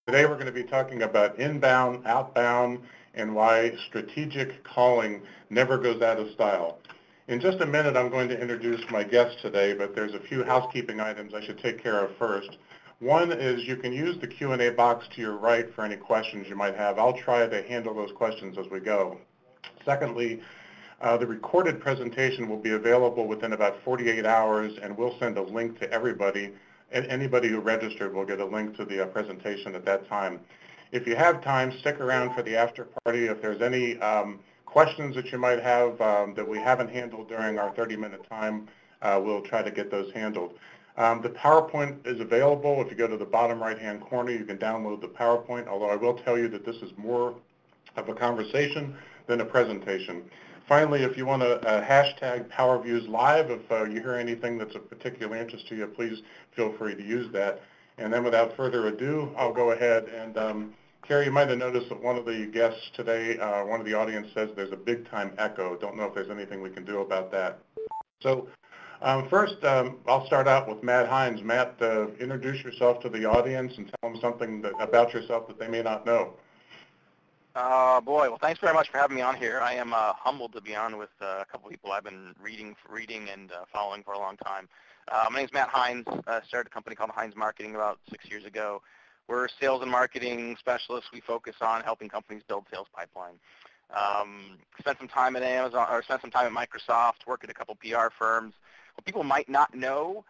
Today we're going to be talking about inbound, outbound, and why strategic calling never goes out of style. In just a minute, I'm going to introduce my guest today, but there's a few housekeeping items I should take care of first. One is you can use the Q&A box to your right for any questions you might have. I'll try to handle those questions as we go. Secondly, the recorded presentation will be available within about 48 hours, and we'll send a link to everybody. And anybody who registered will get a link to the presentation at that time. If you have time, stick around for the after party. If there's any questions that you might have that we haven't handled during our 30-minute time, we'll try to get those handled. The PowerPoint is available. If you go to the bottom right-hand corner, you can download the PowerPoint, although I will tell you that this is more of a conversation than a presentation. Finally, if you want to hashtag PowerViews Live, if you hear anything that's of particular interest to you, please feel free to use that. And then without further ado, I'll go ahead and, Carrie, you might have noticed that one of the guests today, one of the audience says there's a big time echo. Don't know if there's anything we can do about that. So first, I'll start out with Matt Heinz. Matt, introduce yourself to the audience and tell them something about yourself that they may not know. Boy, well, thanks very much for having me on here. I am humbled to be on with a couple of people I've been reading and following for a long time. My name's Matt Heinz. I started a company called Heinz Marketing about 6 years ago. We're sales and marketing specialists. We focus on helping companies build sales pipeline. Spent some time at Amazon, or spent some time at Microsoft, worked at a couple PR firms. What people might not know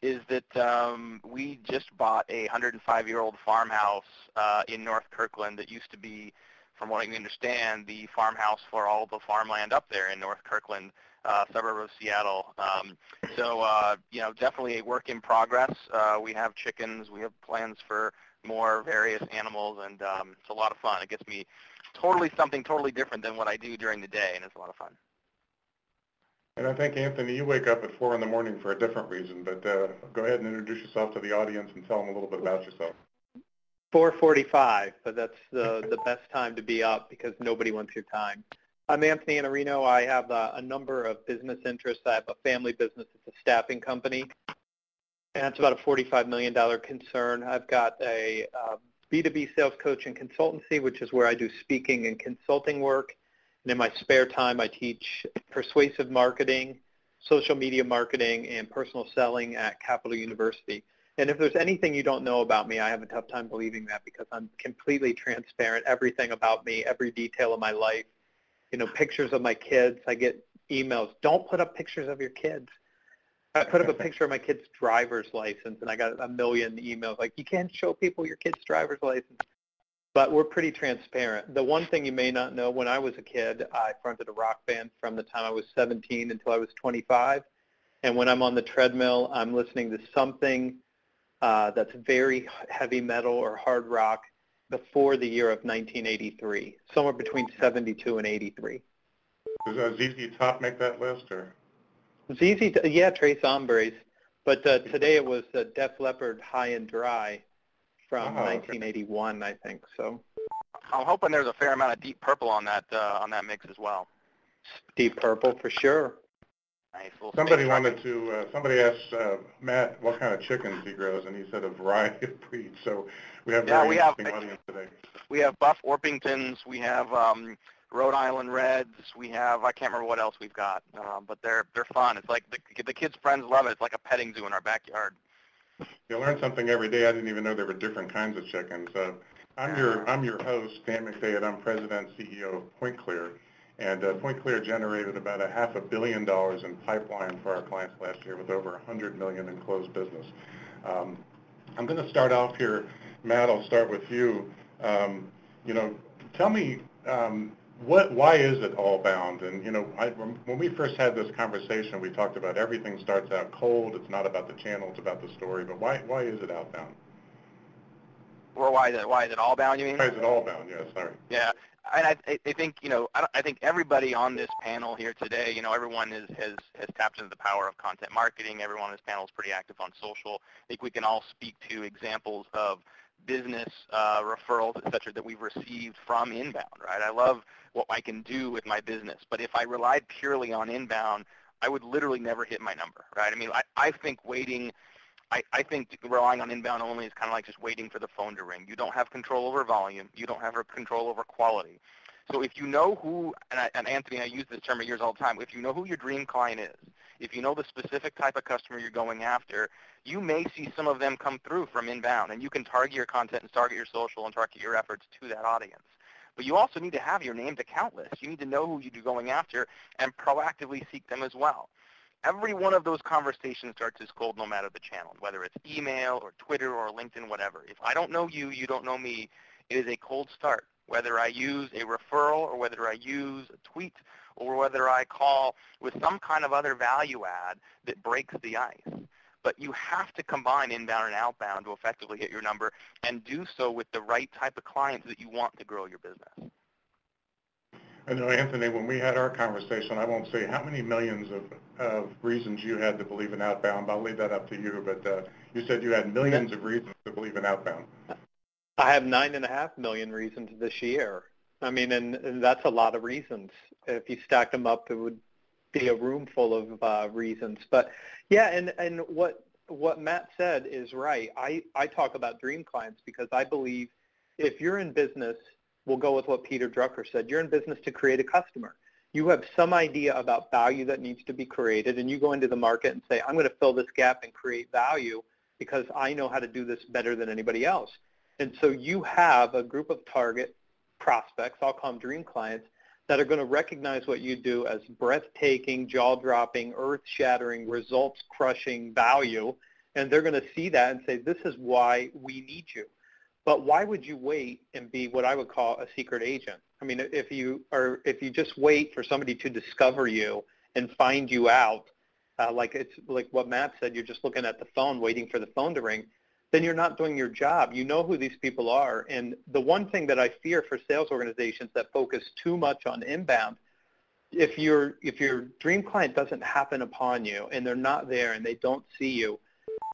is that we just bought a 105-year-old farmhouse in North Kirkland that used to be, from what I understand, the farmhouse for all the farmland up there in North Kirkland, suburb of Seattle. Definitely a work in progress. We have chickens. We have plans for more various animals, and it's a lot of fun. It gets me something totally different than what I do during the day, and it's a lot of fun. And I think, Anthony, you wake up at 4 in the morning for a different reason, but go ahead and introduce yourself to the audience and tell them a little bit about yourself. 4:45, but that's the best time to be up because nobody wants your time. I'm Anthony Iannarino. I have a number of business interests. I have a family business. It's a staffing company, and it's about a $45 million concern. I've got a B2B sales coach and consultancy, which is where I do speaking and consulting work. And in my spare time, I teach persuasive marketing, social media marketing, and personal selling at Capital University. And if there's anything you don't know about me, I have a tough time believing that because I'm completely transparent. Everything about me, every detail of my life, pictures of my kids. I get emails, don't put up pictures of your kids. I put up a picture of my kid's driver's license, and I got a million emails like, you can't show people your kid's driver's license. But we're pretty transparent. The one thing you may not know, when I was a kid, I fronted a rock band from the time I was 17 until I was 25. And when I'm on the treadmill, I'm listening to something that's very heavy metal or hard rock before the year of 1983, somewhere between 72 and 83. Does ZZ Top make that list? Or? Yeah, Trace Hombres. But today it was Def Leppard, High and Dry. From 1981, I think. So I'm hoping there's a fair amount of Deep Purple on that mix as well. Deep Purple for sure. Nice. Somebody asked Matt what kind of chickens he grows, and he said a variety of breeds. So we have interesting audience today. We have Buff Orpingtons. We have Rhode Island Reds. We have, I can't remember what else we've got, but they're fun. It's like the kids' friends love it. It's like a petting zoo in our backyard. You learn something every day. I didn't even know there were different kinds of chickens. I'm your host, Dan McDade. I'm president and CEO of PointClear. And PointClear generated about $500 million in pipeline for our clients last year with over $100 million in closed business. I'm going to start off here. Matt, I'll start with you. Tell me, why is it allbound? And, when we first had this conversation, we talked about everything starts out cold. It's not about the channel. It's about the story. But why is it outbound? Or why is it allbound, you mean? Why is it allbound? Yeah, sorry. Yeah. And I think, I think everybody on this panel here today, everyone has tapped into the power of content marketing. Everyone on this panel is pretty active on social. I think we can all speak to examples of business referrals, et cetera, that we've received from inbound, right? I love what I can do with my business. But if I relied purely on inbound, I would literally never hit my number, right? I mean, I think waiting I think relying on inbound only is kind of like just waiting for the phone to ring. You don't have control over volume. You don't have control over quality. So if you know who, and Anthony, I use this term at yours all the time, if you know who your dream client is, if you know the specific type of customer you're going after, you may see some of them come through from inbound, and you can target your content and target your social and target your efforts to that audience. But you also need to have your named account list. You need to know who you're going after and proactively seek them as well. Every one of those conversations starts as cold no matter the channel, whether it's email or Twitter or LinkedIn, whatever. If I don't know you, you don't know me, it is a cold start. Whether I use a referral or whether I use a tweet or whether I call with some kind of other value add that breaks the ice. But you have to combine inbound and outbound to effectively hit your number and do so with the right type of clients that you want to grow your business. I know, Anthony, when we had our conversation, I won't say how many millions of reasons you had to believe in outbound. I'll leave that up to you, but you said you had millions of reasons to believe in outbound. I have 9.5 million reasons this year. I mean, and that's a lot of reasons. If you stack them up, it would be a room full of reasons. But yeah, and what Matt said is right. I talk about dream clients because I believe if you're in business, we'll go with what Peter Drucker said, you're in business to create a customer. You have some idea about value that needs to be created, and you go into the market and say, I'm going to fill this gap and create value because I know how to do this better than anybody else. And so you have a group of target prospects, I'll call them dream clients, that are going to recognize what you do as breathtaking, jaw-dropping, earth-shattering, results-crushing value, and they're going to see that and say, this is why we need you. But why would you wait and be what I would call a secret agent? I mean, if you just wait for somebody to discover you and find you out, like what Matt said, you're just looking at the phone, waiting for the phone to ring, then you're not doing your job. You know who these people are. And the one thing that I fear for sales organizations that focus too much on inbound, if your dream client doesn't happen upon you and they're not there and they don't see you,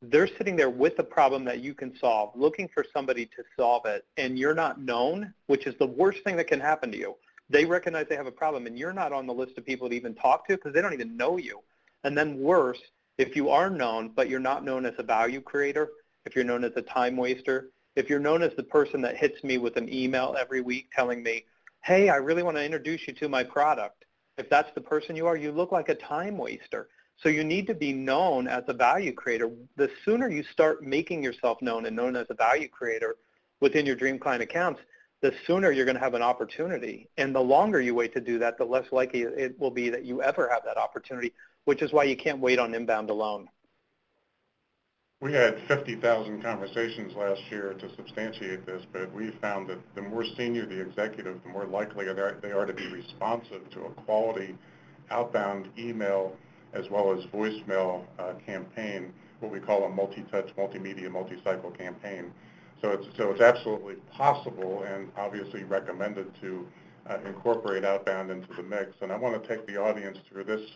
they're sitting there with a problem that you can solve, looking for somebody to solve it, and you're not known, which is the worst thing that can happen to you. They recognize they have a problem, and you're not on the list of people to even talk to because they don't even know you. And then worse, if you are known, but you're not known as a value creator, if you're known as a time waster, if you're known as the person that hits me with an email every week telling me, hey, I really want to introduce you to my product. If that's the person you are, you look like a time waster. So you need to be known as a value creator. The sooner you start making yourself known and known as a value creator within your dream client accounts, the sooner you're going to have an opportunity. And the longer you wait to do that, the less likely it will be that you ever have that opportunity, which is why you can't wait on inbound alone. We had 50,000 conversations last year to substantiate this, but we found that the more senior the executive, the more likely they are to be responsive to a quality outbound email as well as voicemail campaign, what we call a multi-touch, multimedia, multi-cycle campaign. So it's absolutely possible and obviously recommended to incorporate outbound into the mix. And I want to take the audience through this,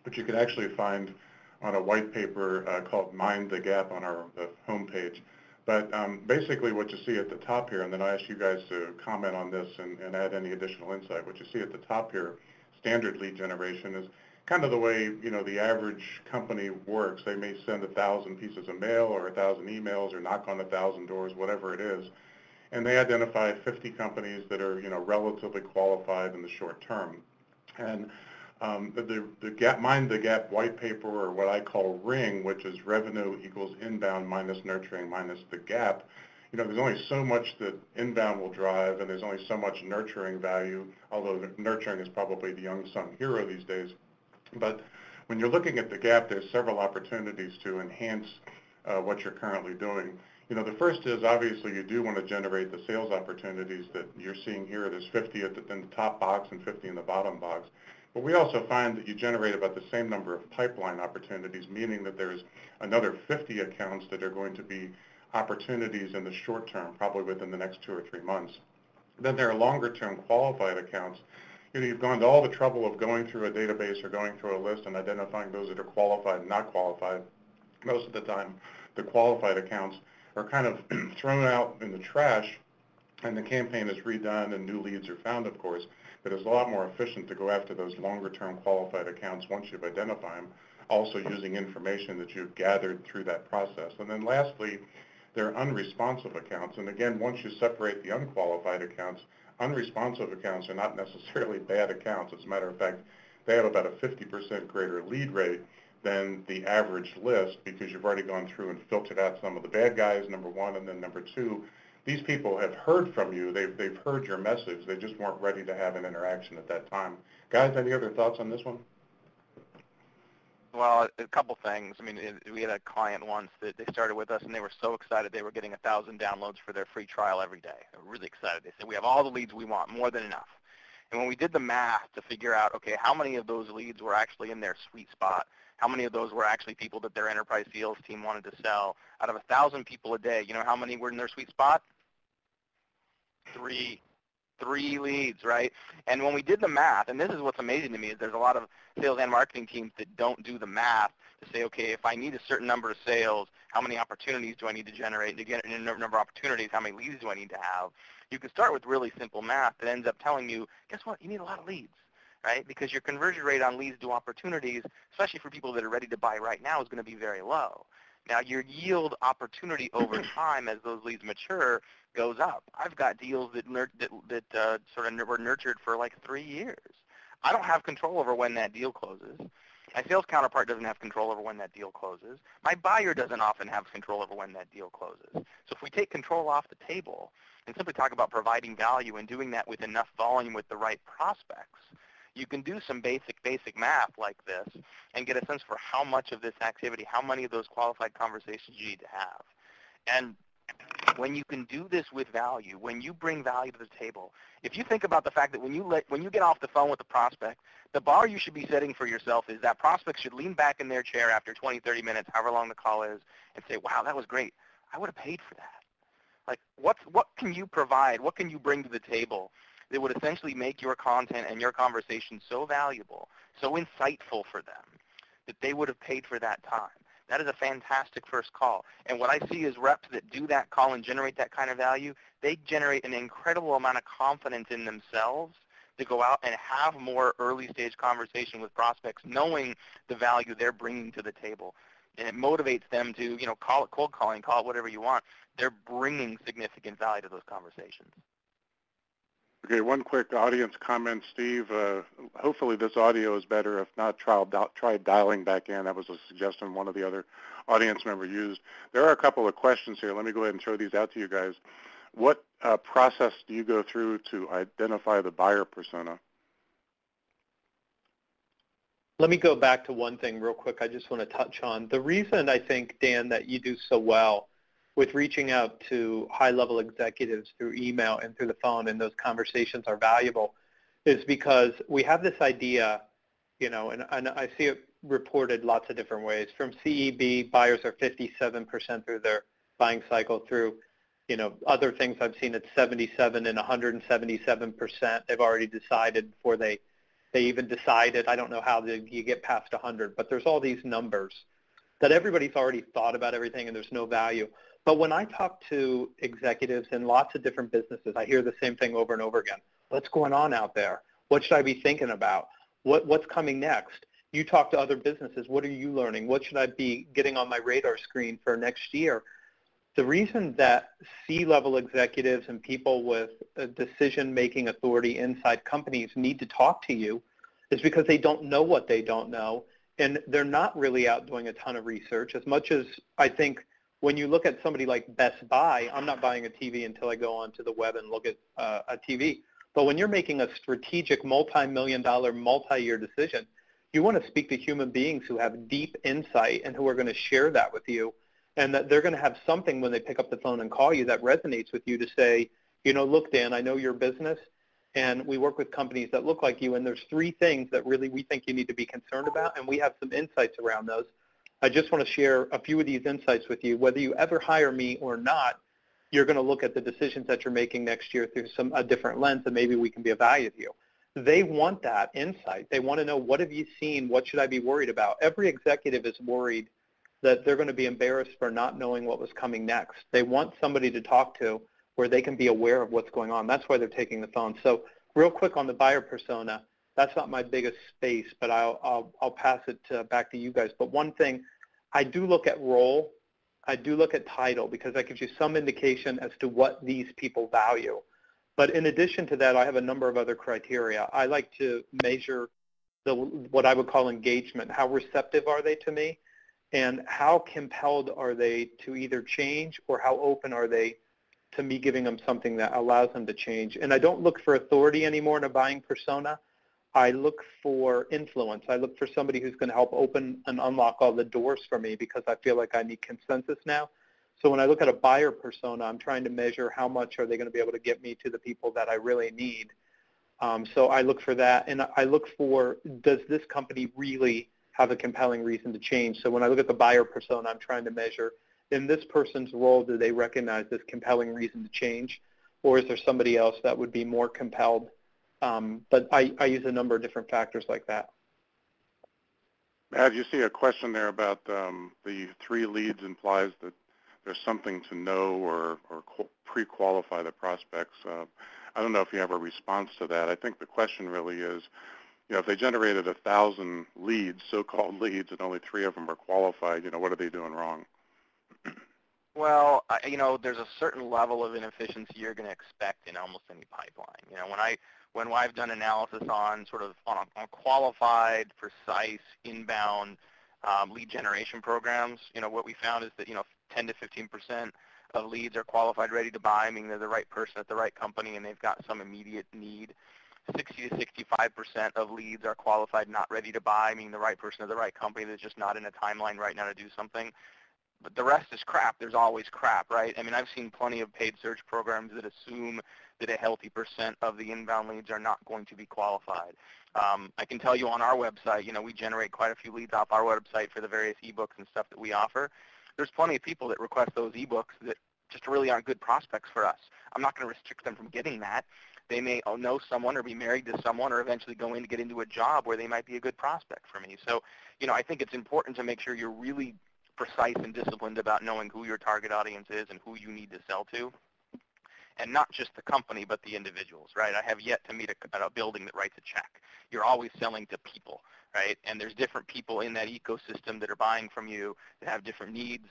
which you can actually find on a white paper called Mind the Gap on our homepage. But basically what you see at the top here, and then I ask you guys to comment on this and add any additional insight. What you see at the top here, standard lead generation, is kind of the way, you know, the average company works. They may send 1,000 pieces of mail or 1,000 emails or knock on 1,000 doors, whatever it is, and they identify 50 companies that are, you know, relatively qualified in the short term. And the Mind the Gap white paper, or what I call RING, which is revenue equals inbound minus nurturing minus the gap, you know, there's only so much that inbound will drive, and there's only so much nurturing value, although nurturing is probably the unsung hero these days. But when you're looking at the gap, there's several opportunities to enhance what you're currently doing. You know, the first is obviously you do want to generate the sales opportunities that you're seeing here. There's 50 in the top box and 50 in the bottom box. But we also find that you generate about the same number of pipeline opportunities, meaning that there's another 50 accounts that are going to be opportunities in the short term, probably within the next 2 or 3 months. Then there are longer term qualified accounts. You know, you've gone to all the trouble of going through a database or going through a list and identifying those that are qualified and not qualified. Most of the time, the qualified accounts are kind of thrown out in the trash, and the campaign is redone and new leads are found, of course. But it's a lot more efficient to go after those longer-term qualified accounts once you've identified them. also using information that you've gathered through that process. And then lastly, there are unresponsive accounts. And again, once you separate the unqualified accounts, unresponsive accounts are not necessarily bad accounts. As a matter of fact, they have about a 50% greater lead rate than the average list because you've already gone through and filtered out some of the bad guys, number one, and then number two, these people have heard from you. They've heard your message. They just weren't ready to have an interaction at that time. Guys, any other thoughts on this one? Well, a couple things. I mean, we had a client once that they started with us, and they were so excited they were getting 1,000 downloads for their free trial every day. They were really excited. They said, we have all the leads we want, more than enough. And when we did the math to figure out, okay, how many of those leads were actually in their sweet spot, how many of those were actually people that their enterprise sales team wanted to sell, out of 1,000 people a day, you know how many were in their sweet spot? Three leads, right? And when we did the math, and this is what's amazing to me, is there's a lot of sales and marketing teams that don't do the math to say, okay, if I need a certain number of sales, how many opportunities do I need to generate? To get a number of opportunities, how many leads do I need to have? You can start with really simple math that ends up telling you, guess what? You need a lot of leads, right? Because your conversion rate on leads to opportunities, especially for people that are ready to buy right now, is going to be very low. Now, your yield opportunity over time as those leads mature goes up. I've got deals that sort of were nurtured for like 3 years. I don't have control over when that deal closes. My sales counterpart doesn't have control over when that deal closes. My buyer doesn't often have control over when that deal closes. So if we take control off the table and simply talk about providing value and doing that with enough volume with the right prospects, you can do some basic math like this and get a sense for how much of this activity, how many of those qualified conversations you need to have. And when you can do this with value, when you bring value to the table, if you think about the fact that when you get off the phone with a prospect, the bar you should be setting for yourself is that prospect should lean back in their chair after 20, 30 minutes, however long the call is, and say, wow, that was great. I would have paid for that. Like, what can you provide? What can you bring to the table that would essentially make your content and your conversation so valuable, so insightful for them, that they would have paid for that time? That is a fantastic first call. And what I see is reps that do that call and generate that kind of value, they generate an incredible amount of confidence in themselves to go out and have more early-stage conversation with prospects, knowing the value they're bringing to the table. And it motivates them to, call it cold calling, call it whatever you want. They're bringing significant value to those conversations. Okay, one quick audience comment, Steve. Hopefully this audio is better. If not, try dialing back in. That was a suggestion one of the other audience members used. There are a couple of questions here. Let me go ahead and throw these out to you guys. What process do you go through to identify the buyer persona? Let me go back to one thing real quick I just want to touch on. The reason I think, Dan, that you do so well with reaching out to high-level executives through email and through the phone, and those conversations are valuable, is because we have this idea, and I see it reported lots of different ways. From CEB, buyers are 57% through their buying cycle. Through, other things I've seen, it's 77 and 177%. They've already decided before they even decided. I don't know how you get past 100, but there's all these numbers that everybody's already thought about everything, and there's no value. But when I talk to executives in lots of different businesses, I hear the same thing over and over again. What's going on out there? What should I be thinking about? What's coming next? You talk to other businesses. What are you learning? What should I be getting on my radar screen for next year? The reason that C-level executives and people with decision-making authority inside companies need to talk to you is because they don't know what they don't know, and they're not really out doing a ton of research. As much as I think when you look at somebody like Best Buy, I'm not buying a TV until I go onto the web and look at a TV. But when you're making a strategic multi-million-dollar, multi-year decision, you want to speak to human beings who have deep insight and who are going to share that with you, and that they're going to have something when they pick up the phone and call you that resonates with you to say, look, Dan, I know your business, and we work with companies that look like you, and there's 3 things that really we think you need to be concerned about, and we have some insights around those. I just want to share a few of these insights with you. Whether you ever hire me or not, you're going to look at the decisions that you're making next year through a different lens, and maybe we can be of value to you. They want that insight. They want to know, what have you seen? What should I be worried about? Every executive is worried that they're going to be embarrassed for not knowing what was coming next. They want somebody to talk to where they can be aware of what's going on. That's why they're taking the phone. So real quick on the buyer persona, That's not my biggest space, but I'll pass it back to you guys. But one thing, I do look at role. I do look at title because that gives you some indication as to what these people value. But in addition to that, I have a number of other criteria. I like to measure what I would call engagement. How receptive are they to me? And how compelled are they to either change, or how open are they to me giving them something that allows them to change? And I don't look for authority anymore in a buying persona. I look for influence. I look for somebody who's going to help open and unlock all the doors for me, because I feel like I need consensus now. So when I look at a buyer persona, I'm trying to measure how much are they going to be able to get me to the people that I really need. So I look for that, and I look for, does this company really have a compelling reason to change? So when I look at the buyer persona, I'm trying to measure, in this person's role, do they recognize this compelling reason to change, or is there somebody else that would be more compelled? But I use a number of different factors like that. Matt, you see a question there about the 3 leads implies that there's something to know or pre-qualify the prospects. I don't know if you have a response to that. I think the question really is, if they generated 1,000 leads, so-called leads, and only 3 of them are qualified, what are they doing wrong? Well, there's a certain level of inefficiency you're going to expect in almost any pipeline. When I've done analysis on on qualified, precise, inbound lead generation programs, what we found is that 10 to 15% of leads are qualified, ready to buy, meaning they're the right person at the right company and they've got some immediate need. 60 to 65% of leads are qualified, not ready to buy, meaning the right person at the right company that's just not in a timeline right now to do something. But the rest is crap. There's always crap, right? I mean, I've seen plenty of paid search programs that assume that a healthy percent of the inbound leads are not going to be qualified. I can tell you on our website, we generate quite a few leads off our website for the various ebooks and stuff that we offer. There's plenty of people that request those ebooks that just really aren't good prospects for us. I'm not going to restrict them from getting that. They may know someone or be married to someone or eventually go in to get into a job where they might be a good prospect for me. So, I think it's important to make sure you're really precise and disciplined about knowing who your target audience is and who you need to sell to. And not just the company, but the individuals, right? I have yet to meet a building that writes a check. You're always selling to people, right? And there's different people in that ecosystem that are buying from you that have different needs,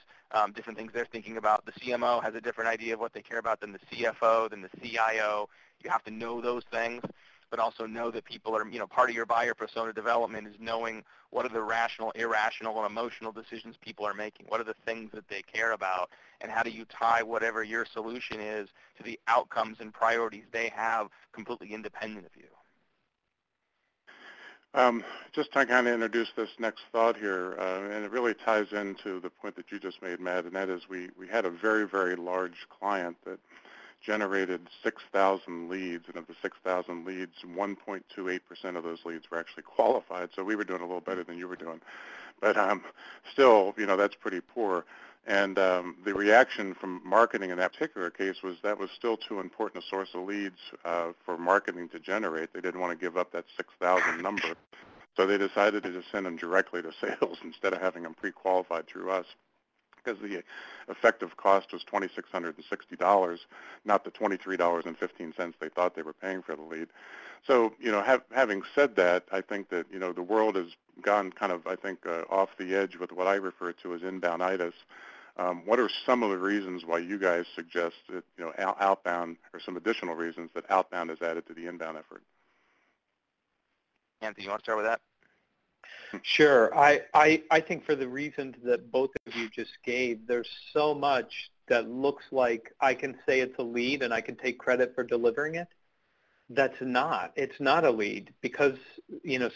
different things they're thinking about. The CMO has a different idea of what they care about than the CFO, than the CIO. You have to know those things, but also know that people are, part of your buyer persona development is knowing what are the rational, irrational, and emotional decisions people are making. What are the things that they care about, and how do you tie whatever your solution is to the outcomes and priorities they have completely independent of you. Just to kind of introduce this next thought here, and it really ties into the point that you just made, Matt, and that is we had a very, very large client that generated 6,000 leads, and of the 6,000 leads, 1.28% of those leads were actually qualified, so we were doing a little better than you were doing. But still, that's pretty poor. And the reaction from marketing in that particular case was that was still too important a source of leads for marketing to generate. They didn't want to give up that 6,000 number, so they decided to just send them directly to sales instead of having them pre-qualified through us, because the effective cost was $2,660, not the $23.15 they thought they were paying for the lead. So, having said that, I think that, the world has gone kind of, off the edge with what I refer to as inbound-itis. What are some of the reasons why you guys suggest that, outbound, or some additional reasons that outbound is added to the inbound effort? Anthony, you want to start with that? Sure. I think for the reasons that both of you just gave, there's so much that looks like I can say it's a lead and I can take credit for delivering it. That's not. It's not a lead, because,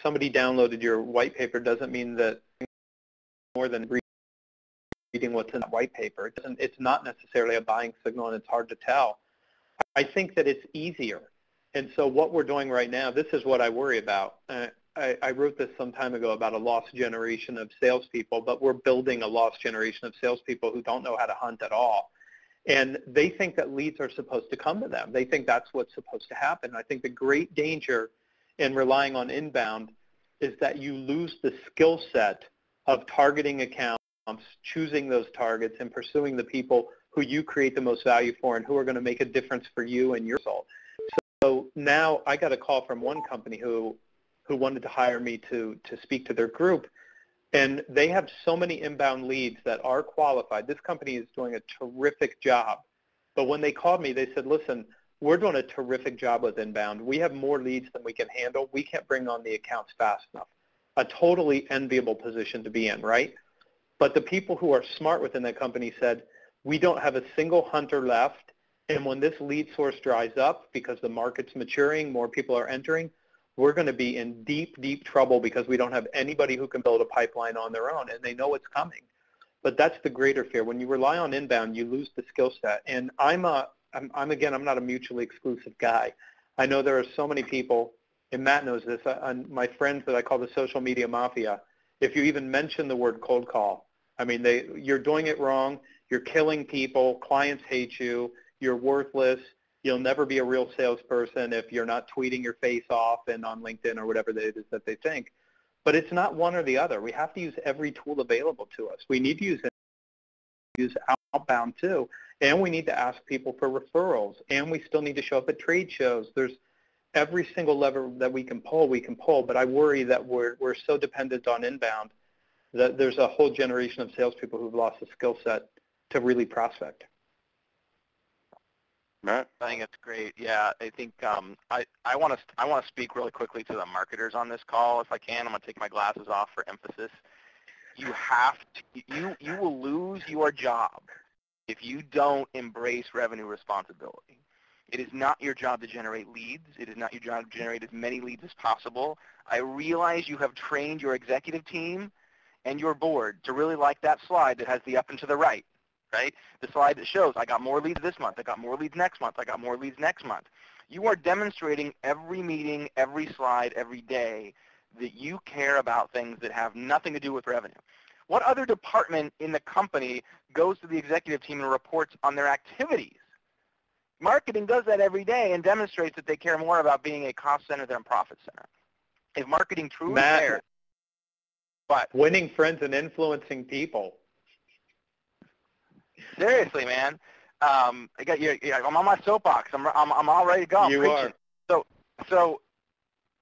somebody downloaded your white paper doesn't mean that more than reading what's in that white paper. It's not necessarily a buying signal, and it's hard to tell. I think that it's easier. And so what we're doing right now, this is what I worry about. I wrote this some time ago about a lost generation of salespeople, but we're building a lost generation of salespeople who don't know how to hunt at all. And they think that leads are supposed to come to them. They think that's what's supposed to happen. I think the great danger in relying on inbound is that you lose the skill set of targeting accounts, choosing those targets, and pursuing the people who you create the most value for and who are going to make a difference for you and your result. So now I got a call from one company who who wanted to hire me to speak to their group. And they have so many inbound leads that are qualified. This company is doing a terrific job. But when they called me, they said, listen, we're doing a terrific job with inbound. We have more leads than we can handle. We can't bring on the accounts fast enough. A totally enviable position to be in, right? But the people who are smart within that company said, we don't have a single hunter left. And when this lead source dries up because the market's maturing, more people are entering, we're going to be in deep, deep trouble because we don't have anybody who can build a pipeline on their own, and they know it's coming. But that's the greater fear. When you rely on inbound, you lose the skill set. And I'm not a mutually exclusive guy. I know there are so many people, and Matt knows this, my friends that I call the social media mafia, if you even mention the word cold call, I mean, you're doing it wrong, you're killing people, clients hate you, you're worthless, you'll never be a real salesperson if you're not tweeting your face off and on LinkedIn or whatever it is that they think. But it's not one or the other. We have to use every tool available to us. We need to use outbound too, and we need to ask people for referrals, and we still need to show up at trade shows. There's every single lever that we can pull, but I worry that we're so dependent on inbound that there's a whole generation of salespeople who've lost the skill set to really prospect. Matt? I think it's great. Yeah, I think I want to speak really quickly to the marketers on this call if I can. I'm going to take my glasses off for emphasis. You have to, you will lose your job if you don't embrace revenue responsibility. It is not your job to generate leads. It is not your job to generate as many leads as possible. I realize you have trained your executive team and your board to really like that slide that has the up and to the right. Right? The slide that shows I got more leads this month, I got more leads next month, I got more leads next month. You are demonstrating every meeting, every slide, every day that you care about things that have nothing to do with revenue. What other department in the company goes to the executive team and reports on their activities? Marketing does that every day and demonstrates that they care more about being a cost center than a profit center. If marketing truly cares, but winning friends and influencing people. Seriously, man. I'm on my soapbox. I'm all ready to go. You are. So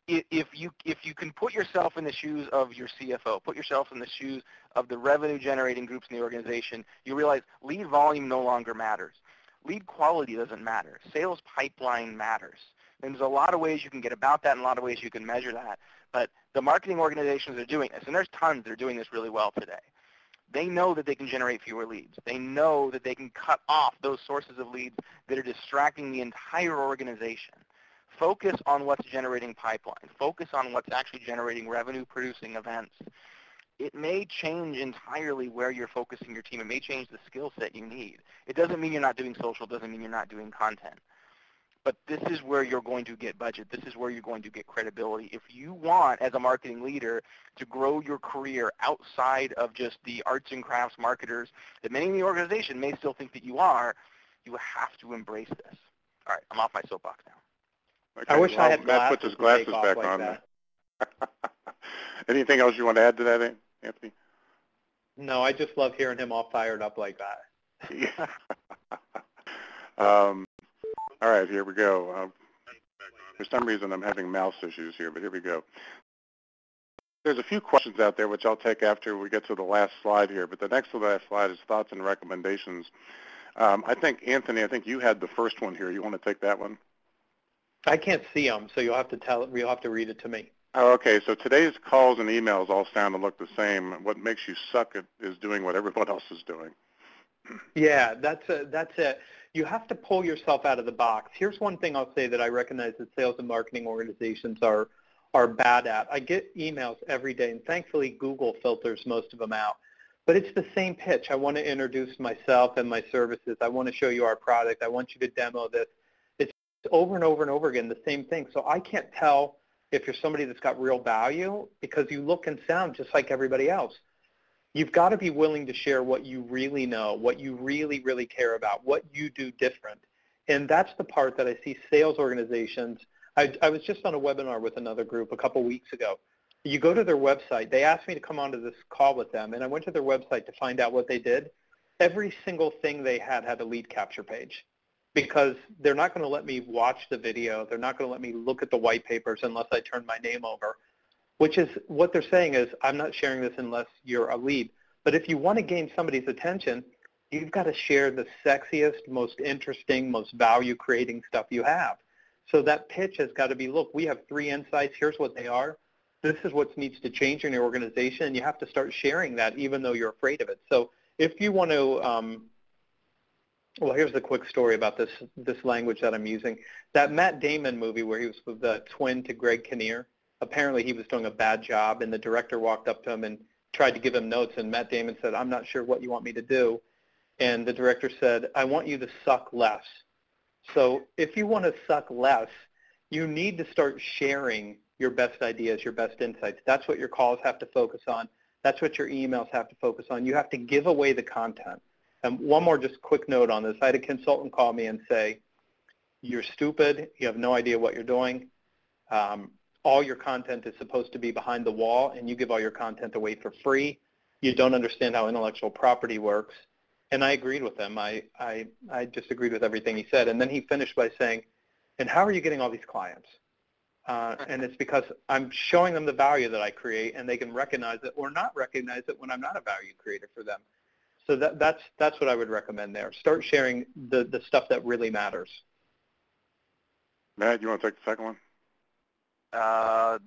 if you can put yourself in the shoes of your CFO, put yourself in the shoes of the revenue generating groups in the organization, you realize lead volume no longer matters. Lead quality doesn't matter. Sales pipeline matters. And there's a lot of ways you can get about that and a lot of ways you can measure that. But the marketing organizations are doing this, and there's tons that are doing this really well today. They know that they can generate fewer leads. They know that they can cut off those sources of leads that are distracting the entire organization. Focus on what's generating pipeline. Focus on what's actually generating revenue-producing events. It may change entirely where you're focusing your team. It may change the skill set you need. It doesn't mean you're not doing social. It doesn't mean you're not doing content. But this is where you're going to get budget. This is where you're going to get credibility. If you want, as a marketing leader, to grow your career outside of just the arts and crafts marketers that many in the organization may still think that you are, you have to embrace this. All right, I'm off my soapbox now. Okay, I wish I had Matt puts his glasses back like on. That. Anything else you want to add to that, Anthony? No, I just love hearing him all fired up like that. All right, here we go. For some reason, I'm having mouse issues here, but here we go. There's a few questions out there, which I'll take after we get to the last slide here, but the next to the last slide is thoughts and recommendations. I think, Anthony, you had the first one here. You want to take that one? I can't see them, so you'll have to read it to me. Oh, okay. So today's calls and emails all sound and look the same. What makes you suck is doing what everyone else is doing. Yeah, that's it. You have to pull yourself out of the box. Here's one thing I'll say that I recognize that sales and marketing organizations are bad at. I get emails every day, and thankfully Google filters most of them out. But it's the same pitch. I want to introduce myself and my services. I want to show you our product. I want you to demo this. It's over and over and over again the same thing. So I can't tell if you're somebody that's got real value because you look and sound just like everybody else. You've got to be willing to share what you really know, what you really, really care about, what you do different. And that's the part that I see sales organizations. I was just on a webinar with another group a couple weeks ago. You go to their website. They asked me to come onto this call with them, and I went to their website to find out what they did. Every single thing they had a lead capture page because they're not going to let me watch the video. They're not going to let me look at the white papers unless I turn my name over. which is what they're saying is, I'm not sharing this unless you're a lead. But if you want to gain somebody's attention, you've got to share the sexiest, most interesting, most value-creating stuff you have. So that pitch has got to be, look, we have 3 insights. Here's what they are. This is what needs to change in your organization, and you have to start sharing that even though you're afraid of it. So if you want to, well, here's the quick story about this language that I'm using. That Matt Damon movie where he was with the twin to Greg Kinnear, apparently he was doing a bad job, and the director walked up to him and tried to give him notes, and Matt Damon said, I'm not sure what you want me to do. And the director said, I want you to suck less. So if you want to suck less, you need to start sharing your best ideas, your best insights. That's what your calls have to focus on. That's what your emails have to focus on. You have to give away the content. And one more just quick note on this. I had a consultant call me and say, you're stupid. You have no idea what you're doing. All your content is supposed to be behind the wall, and you give all your content away for free. You don't understand how intellectual property works. And I agreed with him. I just agreed with everything he said. And then he finished by saying, and how are you getting all these clients? And it's because I'm showing them the value that I create, and they can recognize it or not recognize it when I'm not a value creator for them. So that's what I would recommend there. Start sharing the stuff that really matters. Matt, you want to take the second one?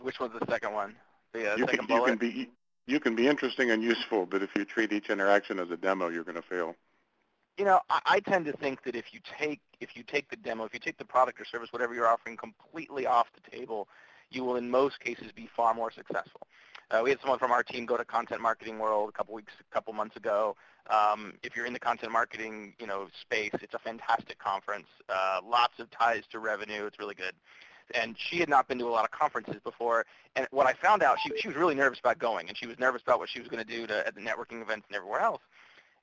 Which one's the second one? The You second bullet? You can be interesting and useful, but if you treat each interaction as a demo, you're going to fail. You know, I tend to think that if you take the demo, if you take the product or service, whatever you're offering, completely off the table, you will in most cases be far more successful. We had someone from our team go to Content Marketing World a couple months ago. If you're in the content marketing, space, it's a fantastic conference. Lots of ties to revenue. It's really good. And she had not been to a lot of conferences before. And what I found out, she was really nervous about going, and she was nervous about what she was going to do at the networking events and everywhere else.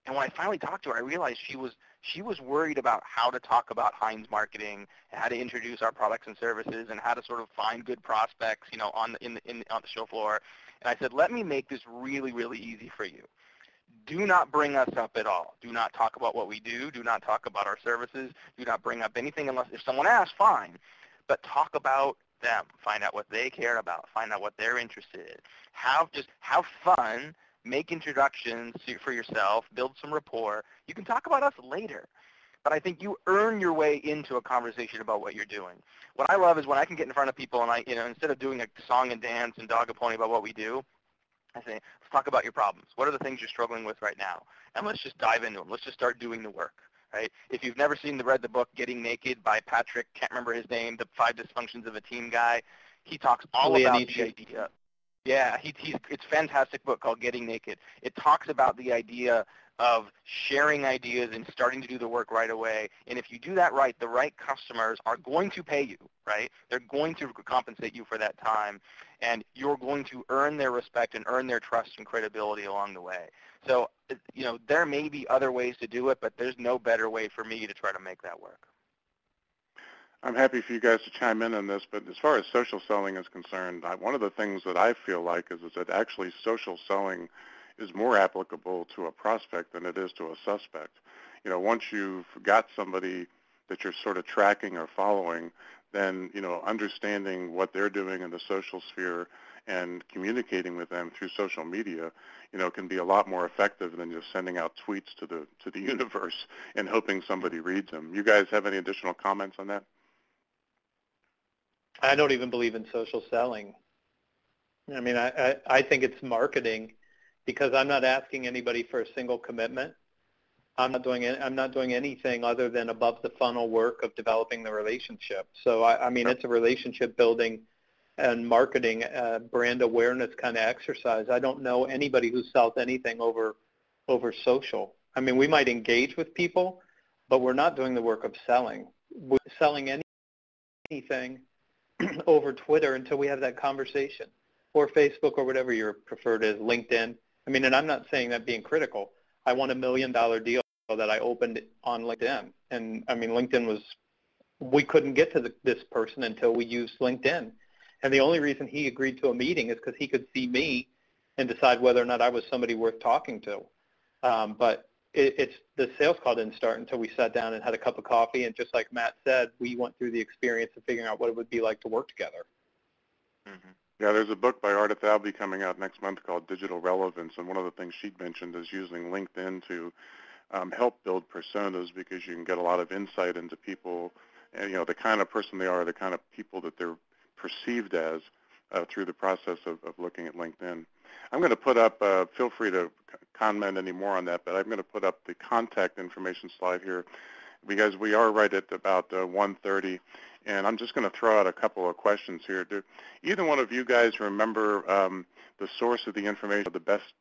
And when I finally talked to her, I realized she was worried about how to talk about Heinz marketing and how to introduce our products and services and how to sort of find good prospects, on the show floor. And I said, let me make this really, really easy for you. Do not bring us up at all. Do not talk about what we do. Do not talk about our services. Do not bring up anything unless if someone asks, fine. But talk about them. Find out what they care about. Find out what they're interested in. Have fun. Make introductions for yourself. Build some rapport. You can talk about us later. But I think you earn your way into a conversation about what you're doing. What I love is when I can get in front of people and instead of doing a song and dance and dog and pony about what we do, I say, let's talk about your problems. What are the things you're struggling with right now? And let's just dive into them. Let's just start doing the work. Right? If you've never read the book Getting Naked by Patrick, can't remember his name, the 5 Dysfunctions of a Team guy, he talks all about the idea. Yeah, it's a fantastic book called Getting Naked. It talks about the idea of sharing ideas and starting to do the work right away. And if you do that right, the right customers are going to pay you, right? They're going to compensate you for that time. And you're going to earn their respect and earn their trust and credibility along the way. So, there may be other ways to do it, but there's no better way for me to try to make that work. I'm happy for you guys to chime in on this, but as far as social selling is concerned, one of the things that I feel like is that actually social selling is more applicable to a prospect than it is to a suspect. Once you've got somebody that you're sort of tracking or following, then, understanding what they're doing in the social sphere and communicating with them through social media, can be a lot more effective than just sending out tweets to the universe and hoping somebody reads them. You guys have any additional comments on that? I don't even believe in social selling. I mean, I think it's marketing because I'm not asking anybody for a single commitment. I'm not doing anything other than above the funnel work of developing the relationship. So I mean, it's a relationship building and marketing, brand awareness kind of exercise. I don't know anybody who sells anything over social. I mean, we might engage with people, but we're not doing the work of selling. We're selling anything over Twitter until we have that conversation, or Facebook, or whatever your preferred is, LinkedIn. I mean, and I'm not saying that being critical. I won $1 million deal that I opened on LinkedIn. And I mean, we couldn't get to this person until we used LinkedIn. And the only reason he agreed to a meeting is because he could see me and decide whether or not I was somebody worth talking to. But the sales call didn't start until we sat down and had a cup of coffee. And just like Matt said, we went through the experience of figuring out what it would be like to work together. Mm-hmm. Yeah, there's a book by Ardith Albee coming out next month called Digital Relevance, and one of the things she mentioned is using LinkedIn to help build personas, because you can get a lot of insight into people and, the kind of person they are, the kind of people that they're perceived as through the process of looking at LinkedIn. I'm going to put up, feel free to comment any more on that, but I'm going to put up the contact information slide here because we are right at about 1:30, and I'm just going to throw out a couple of questions here. Do either one of you guys remember the source of the information, the best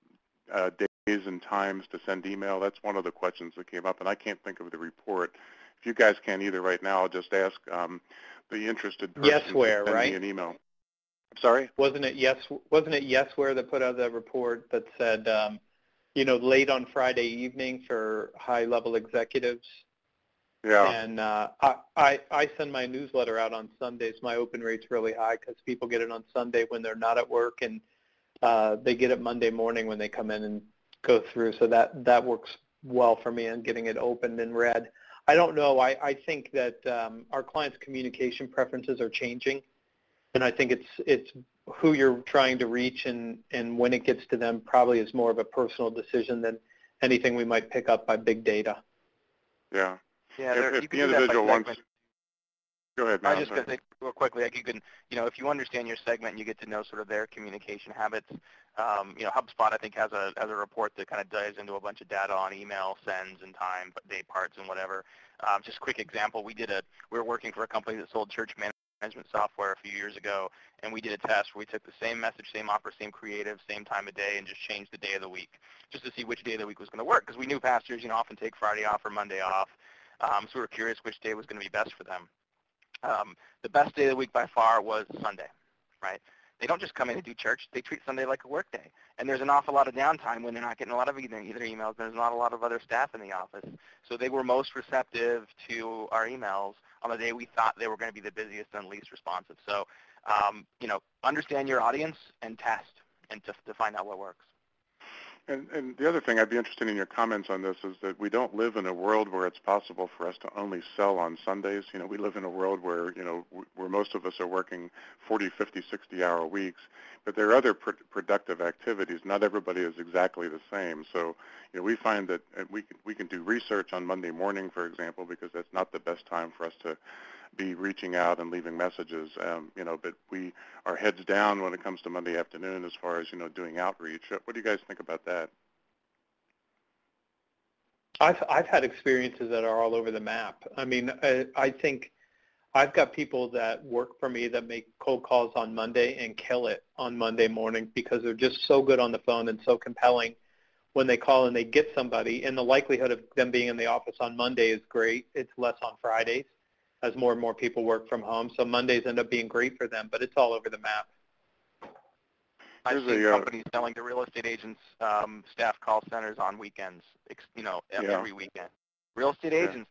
days and times to send email? That's one of the questions that came up, and I can't think of the report. If you guys can either right now, I'll just ask the interested person Yesware, to send right? me an email. Sorry? Wasn't it Yesware that put out the report that said, late on Friday evening for high-level executives? Yeah. And I send my newsletter out on Sundays. My open rate's really high because people get it on Sunday when they're not at work, and they get it Monday morning when they come in and go through. So that works well for me on getting it opened and read. I don't know. I think that our clients' communication preferences are changing. And I think it's who you're trying to reach, and when it gets to them probably is more of a personal decision than anything we might pick up by big data. Yeah. If the individual wants, go ahead, Matt. I was just going to say real quickly, like you can, if you understand your segment and you get to know sort of their communication habits, HubSpot I think has a report that kind of dives into a bunch of data on email sends and time, day parts and whatever. Just a quick example, we were working for a company that sold church management software a few years ago, and we did a test where we took the same message, same offer, same creative, same time of day, and just changed the day of the week just to see which day of the week was going to work, because we knew pastors often take Friday off or Monday off, so we were curious which day was going to be best for them. The best day of the week by far was Sunday, right? They don't just come in and do church. They treat Sunday like a work day. And there's an awful lot of downtime when they're not getting a lot of either emails. There's not a lot of other staff in the office. So they were most receptive to our emails on the day we thought they were going to be the busiest and least responsive. So, understand your audience and test and to find out what works. And the other thing, I'd be interested in your comments on this, is that we don't live in a world where it's possible for us to only sell on Sundays. We live in a world where, where most of us are working 40, 50, 60-hour weeks, but there are other productive activities. Not everybody is exactly the same. So, we find that we can do research on Monday morning, for example, because that's not the best time for us to be reaching out and leaving messages, but we are heads down when it comes to Monday afternoon as far as, doing outreach. What do you guys think about that? I've had experiences that are all over the map. I mean, I think I've got people that work for me that make cold calls on Monday and kill it on Monday morning because they're just so good on the phone and so compelling when they call and they get somebody, and the likelihood of them being in the office on Monday is great. It's less on Fridays as more and more people work from home. So Mondays end up being great for them, but it's all over the map. I've seen companies selling to real estate agents, staff call centers on weekends, every weekend. Real estate agents,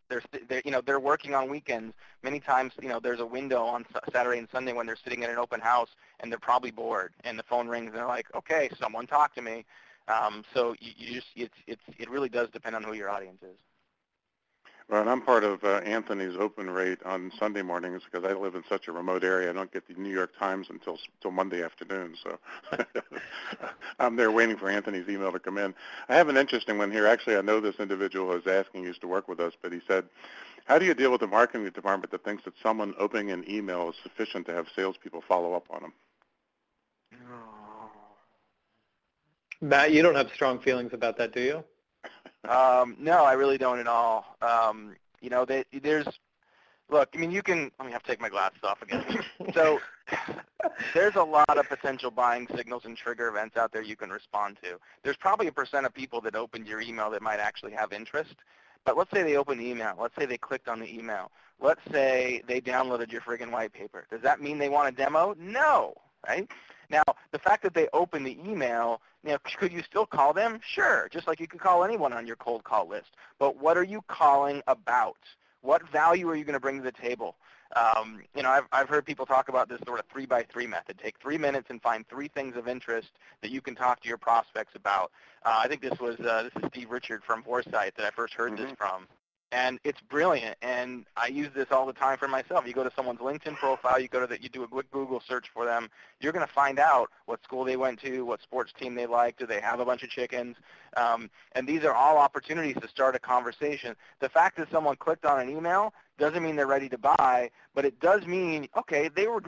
they're working on weekends. Many times, there's a window on Saturday and Sunday when they're sitting at an open house and they're probably bored, and the phone rings and they're like, okay, someone talk to me. So it really does depend on who your audience is. Well, and I'm part of Anthony's open rate on Sunday mornings because I live in such a remote area. I don't get the New York Times until Monday afternoon. So I'm there waiting for Anthony's email to come in. I have an interesting one here. Actually, I know this individual who was asking used to work with us, but he said, how do you deal with the marketing department that thinks that someone opening an email is sufficient to have salespeople follow up on them? Matt, you don't have strong feelings about that, do you? No, I really don't at all. Look, I mean, let me have to take my glasses off again. So there's a lot of potential buying signals and trigger events out there you can respond to. There's probably a % of people that opened your email that might actually have interest. But let's say they opened the email. Let's say they clicked on the email. Let's say they downloaded your friggin' white paper. Does that mean they want a demo? No, right? Now, the fact that they opened the email, could you still call them? Sure, just like you could call anyone on your cold call list. But what are you calling about? What value are you going to bring to the table? I've heard people talk about this sort of 3x3 method. Take 3 minutes and find 3 things of interest that you can talk to your prospects about. I think this is Steve Richard from Foresight that I first heard this from. And it's brilliant, and I use this all the time for myself. You go to someone's LinkedIn profile, you do a quick Google search for them, you're going to find out what school they went to, what sports team they like, do they have a bunch of chickens, and these are all opportunities to start a conversation. The fact that someone clicked on an email doesn't mean they're ready to buy, but it does mean, okay, they were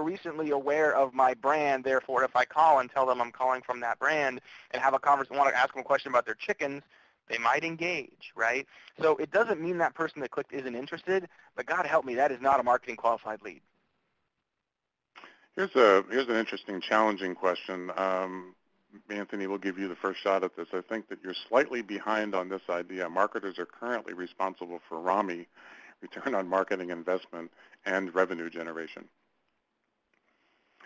recently aware of my brand, therefore if I call and tell them I'm calling from that brand and have a conversation, want to ask them a question about their chickens, they might engage, right? So it doesn't mean that person that clicked isn't interested, but God help me, that is not a marketing qualified lead. Here's an interesting, challenging question. Anthony, we'll give you the first shot at this. I think that you're slightly behind on this idea. Marketers are currently responsible for ROMI, return on marketing investment, and revenue generation.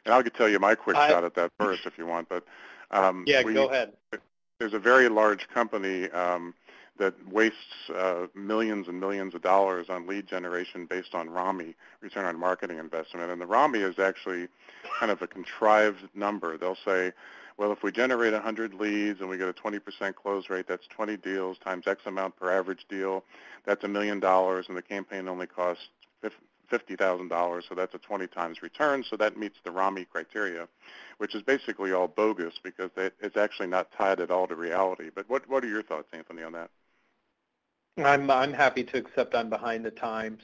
And I'll tell you my quick shot at that first if you want. But go ahead. There's a very large company that wastes millions and millions of dollars on lead generation based on ROMI, return on marketing investment. And the ROMI is actually kind of a contrived number. They'll say, well, if we generate 100 leads and we get a 20% close rate, that's 20 deals times X amount per average deal. That's $1 million, and the campaign only costs $50,000, so that's a 20 times return, so that meets the ROMI criteria, which is basically all bogus because it's actually not tied at all to reality. But what are your thoughts, Anthony, on that? I'm happy to accept I'm behind the times,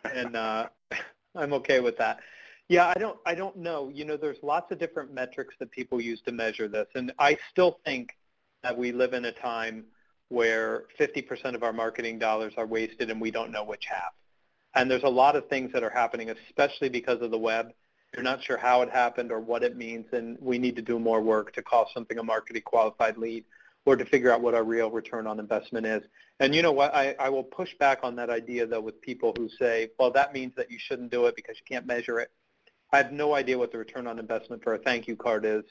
and I'm okay with that. Yeah, I don't know. You know, there's lots of different metrics that people use to measure this, and I still think that we live in a time where 50% of our marketing dollars are wasted and we don't know which half. And there's a lot of things that are happening, especially because of the web. You're not sure how it happened or what it means, and we need to do more work to call something a marketing qualified lead or to figure out what our real return on investment is. And you know what? I will push back on that idea, though, with people who say, well, that means that you shouldn't do it because you can't measure it. I have no idea what the return on investment for a thank you card is,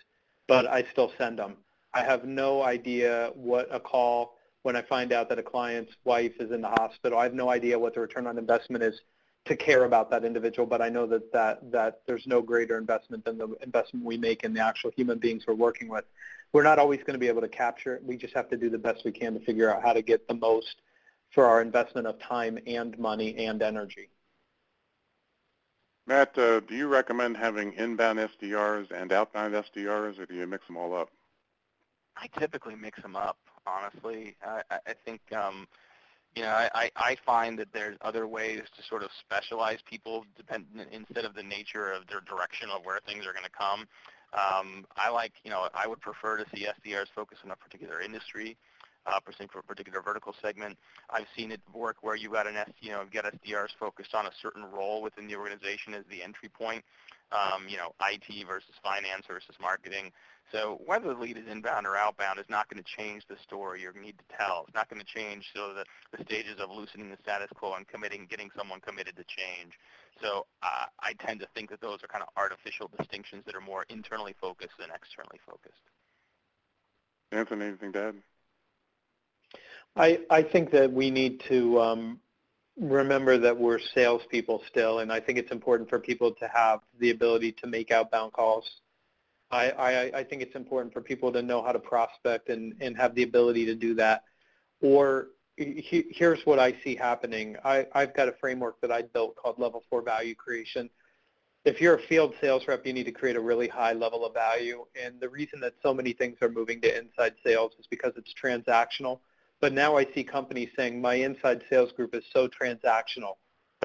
but I still send them. I have no idea what a call when I find out that a client's wife is in the hospital. I have no idea what the return on investment is to care about that individual, but I know that there's no greater investment than the investment we make in the actual human beings we're working with. We're not always going to be able to capture it. We just have to do the best we can to figure out how to get the most for our investment of time and money and energy. Matt, do you recommend having inbound SDRs and outbound SDRs, or do you mix them all up? I typically mix them up, honestly. I think, I find that there's other ways to sort of specialize people instead of the nature of their direction of where things are going to come. I would prefer to see SDRs focus on a particular industry, for a particular vertical segment. I've seen it work where you got get SDRs focused on a certain role within the organization as the entry point, IT versus finance versus marketing. So whether the lead is inbound or outbound is not going to change the story you need to tell. It's not going to change the stages of loosening the status quo and getting someone committed to change. So I tend to think that those are kind of artificial distinctions that are more internally focused than externally focused. Anthony, anything to add? I think that we need to remember that we're salespeople still, and I think it's important for people to have the ability to make outbound calls. I think it's important for people to know how to prospect and have the ability to do that. Or here's what I see happening. I've got a framework that I built called Level 4 Value Creation. If you're a field sales rep, you need to create a really high level of value. And the reason that so many things are moving to inside sales is because it's transactional. But now I see companies saying, my inside sales group is so transactional.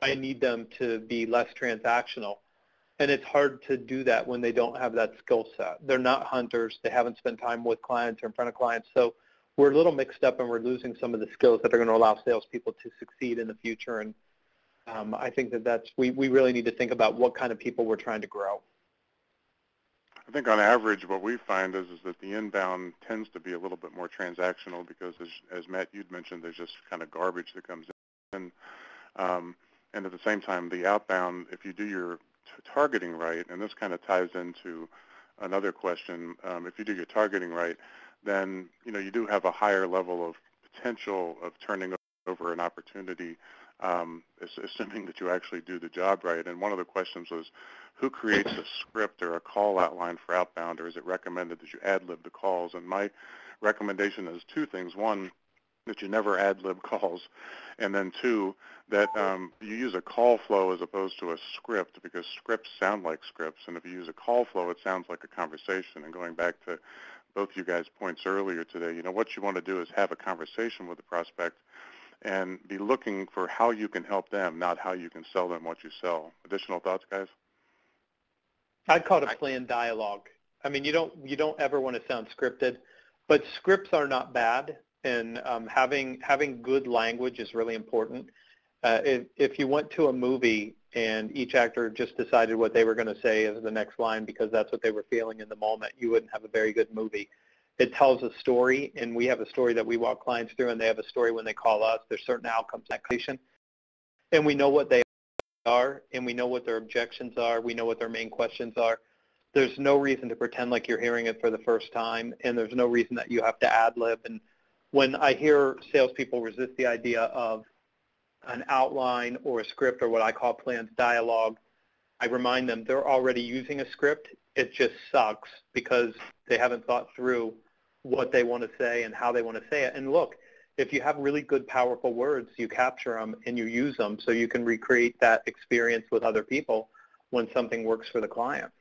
I need them to be less transactional. And it's hard to do that when they don't have that skill set. They're not hunters. They haven't spent time with clients or in front of clients. So we're a little mixed up, and we're losing some of the skills that are going to allow salespeople to succeed in the future. And I think that we really need to think about what kind of people we're trying to grow. I think on average what we find is that the inbound tends to be a little bit more transactional because, as Matt, you'd mentioned, there's just kind of garbage that comes in. And at the same time, the outbound, if you do your targeting right, and this kind of ties into another question, if you do your targeting right, then you do have a higher level of potential of turning over an opportunity, assuming that you actually do the job right. And one of the questions was, who creates a script or a call outline for outbound, or is it recommended that you ad-lib the calls? And my recommendation is two things. One, that you never ad-lib calls, and then 2, that you use a call flow as opposed to a script, because scripts sound like scripts, and if you use a call flow, it sounds like a conversation. And going back to both you guys' points earlier today, what you want to do is have a conversation with the prospect and be looking for how you can help them, not how you can sell them what you sell. Additional thoughts, guys? I'd call it a planned dialogue. I mean, you don't ever want to sound scripted, but scripts are not bad, and having good language is really important. If you went to a movie and each actor just decided what they were going to say as the next line because that's what they were feeling in the moment, you wouldn't have a very good movie. It tells a story, and we have a story that we walk clients through, and they have a story when they call us. There's certain outcomes in that conversation, and we know what they are, and we know what their objections are. We know what their main questions are. There's no reason to pretend like you're hearing it for the first time, and there's no reason that you have to ad-lib. And when I hear salespeople resist the idea of an outline or a script or what I call planned dialogue, I remind them they're already using a script. It just sucks because they haven't thought through what they want to say and how they want to say it. And look, if you have really good, powerful words, you capture them and you use them so you can recreate that experience with other people when something works for the client.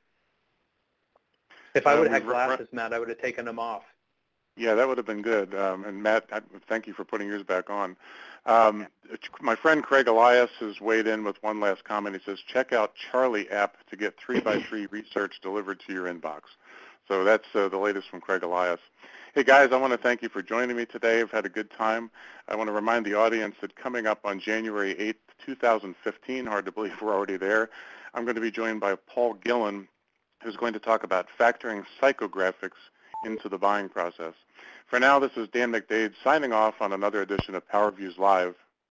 If I would have had glasses, Matt, I would have taken them off. Yeah, that would have been good. And Matt, thank you for putting yours back on. My friend Craig Elias has weighed in with one last comment. He says, check out Charlie app to get 3x3 research delivered to your inbox. So that's the latest from Craig Elias. Hey, guys, I want to thank you for joining me today. I've had a good time. I want to remind the audience that coming up on January 8th, 2015, hard to believe we're already there, I'm going to be joined by Paul Gillen, who's going to talk about factoring psychographics into the buying process. For now, this is Dan McDade signing off on another edition of PowerViews Live